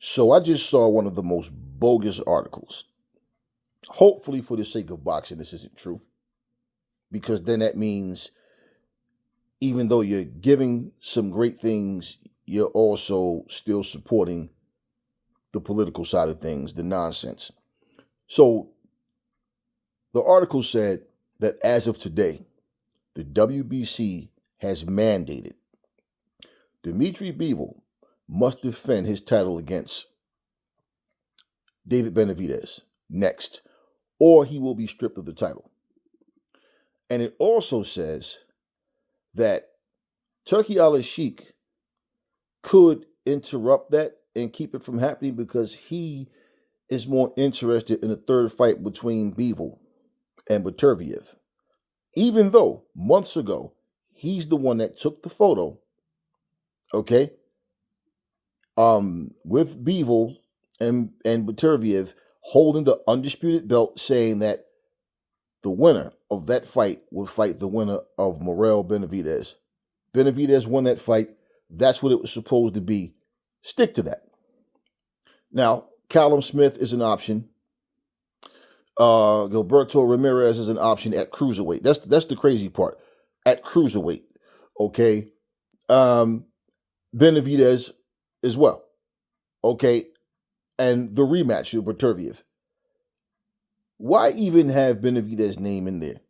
So I just saw one of the most bogus articles. Hopefully, for the sake of boxing, this isn't true. Because then that means even though you're giving some great things, you're also still supporting the political side of things, the nonsense. So the article said that as of today, the WBC has mandated Dimitri Bivol must defend his title against David Benavides next, or he will be stripped of the title. And it also says that Turki Al-Sheikh could interrupt that and keep it from happening because he is more interested in a third fight between Bivol and Beterbiev. Even though months ago, he's the one that took the photo, okay, with Bivol and Beterbiev holding the undisputed belt, saying that the winner of that fight would fight the winner of Morel Benavides. Benavides won that fight. That's what it was supposed to be. Stick to that. Now, Callum Smith is an option. Gilberto Ramirez is an option at cruiserweight. That's the crazy part. At cruiserweight, okay. Benavides as well, okay. And the rematch with Beterbiev. Why even have Benavides' name in there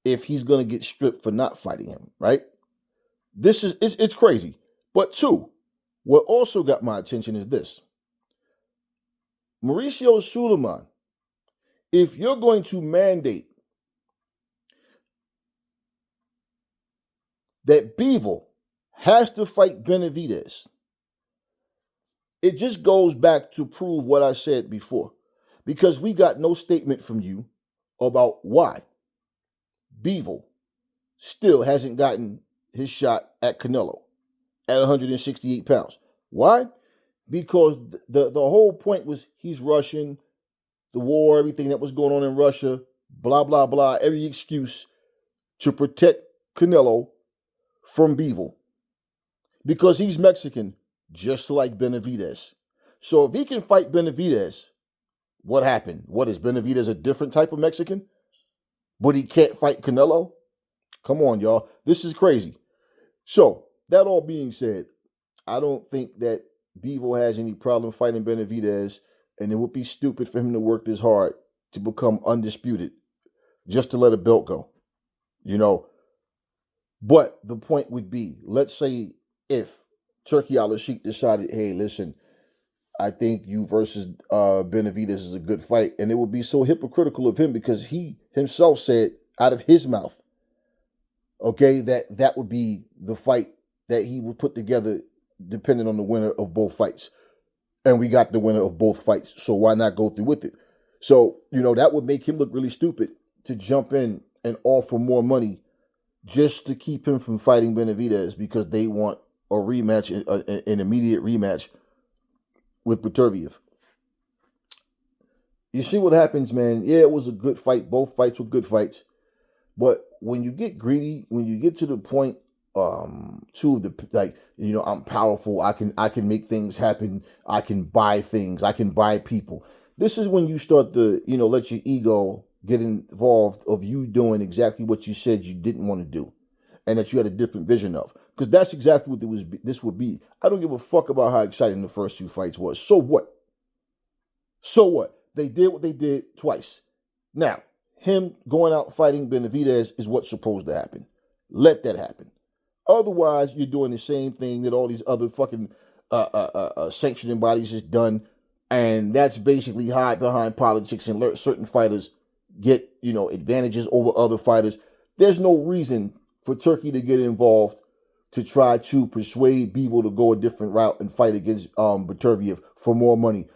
if he's going to get stripped for not fighting him, right? It's crazy. But two, what also got my attention is this. Mauricio Suleiman, if you're going to mandate that Bivol has to fight Benavides, it just goes back to prove what I said before. Because we got no statement from you about why Bivol still hasn't gotten his shot at Canelo at 168 pounds. Why? Because the whole point was he's Russian, the war, everything that was going on in Russia, blah, blah, blah, every excuse to protect Canelo from Bivol. Because he's Mexican, just like Benavides. So if he can fight Benavides, what happened? What, is Benavides a different type of Mexican? But he can't fight Canelo? Come on, y'all. This is crazy. So, that all being said, I don't think that Bivol has any problem fighting Benavides, and it would be stupid for him to work this hard to become undisputed just to let a belt go. But the point would be, let's say if Turki Al-Sheikh decided, hey, listen, I think you versus Benavides is a good fight. And it would be so hypocritical of him because he himself said out of his mouth, okay, that would be the fight that he would put together depending on the winner of both fights. And we got the winner of both fights. So why not go through with it? So, that would make him look really stupid to jump in and offer more money just to keep him from fighting Benavides because they want a rematch, an immediate rematch with Beterbiev. You see what happens, man. Yeah, it was a good fight. Both fights were good fights. But when you get greedy, when you get to the point, I'm powerful. I can make things happen. I can buy things. I can buy people. This is when you start to, let your ego get involved of you doing exactly what you said you didn't want to do, and that you had a different vision of. Because that's exactly what this would be. I don't give a fuck about how exciting the first two fights was. So what? So what? They did what they did twice. Now, him going out fighting Benavides is what's supposed to happen. Let that happen. Otherwise, you're doing the same thing that all these other fucking sanctioning bodies has done, and that's basically hide behind politics and let certain fighters get advantages over other fighters. There's no reason for Turkey to get involved to try to persuade Bivol to go a different route and fight against Beterbiev for more money.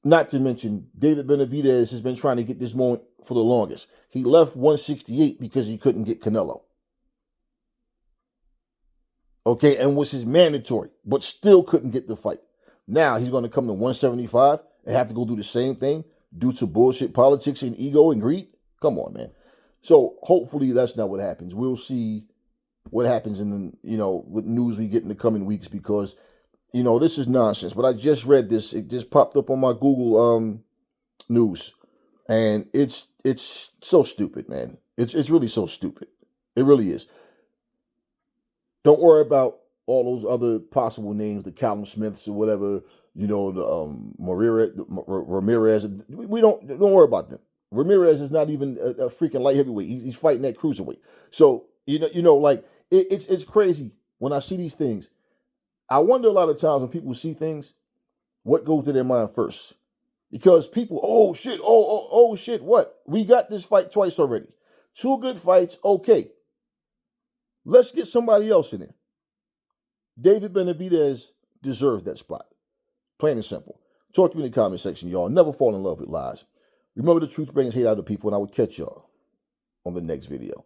Not to mention, David Benavides has been trying to get this moment for the longest. He left 168 because he couldn't get Canelo. Okay, and was his mandatory, but still couldn't get the fight. Now he's going to come to 175 and have to go do the same thing due to bullshit politics and ego and greed? Come on, man. So hopefully that's not what happens. We'll see what happens in the, with news we get in the coming weeks, because You know, this is nonsense. But I just read this. It just popped up on my Google news, and it's so stupid, man. It's really so stupid. It really is. Don't worry about all those other possible names, the Callum Smiths or whatever. You know, the Ramirez. We don't worry about them. Ramirez is not even a freaking light heavyweight. He's fighting at cruiserweight. So like it's crazy when I see these things. I wonder a lot of times when people see things, what goes to their mind first? Because people, oh shit, oh shit, what? We got this fight twice already. Two good fights, okay. Let's get somebody else in there. David Benavides deserves that spot. Plain and simple. Talk to me in the comment section, y'all. Never fall in love with lies. Remember, the truth brings hate out of people, and I will catch y'all on the next video.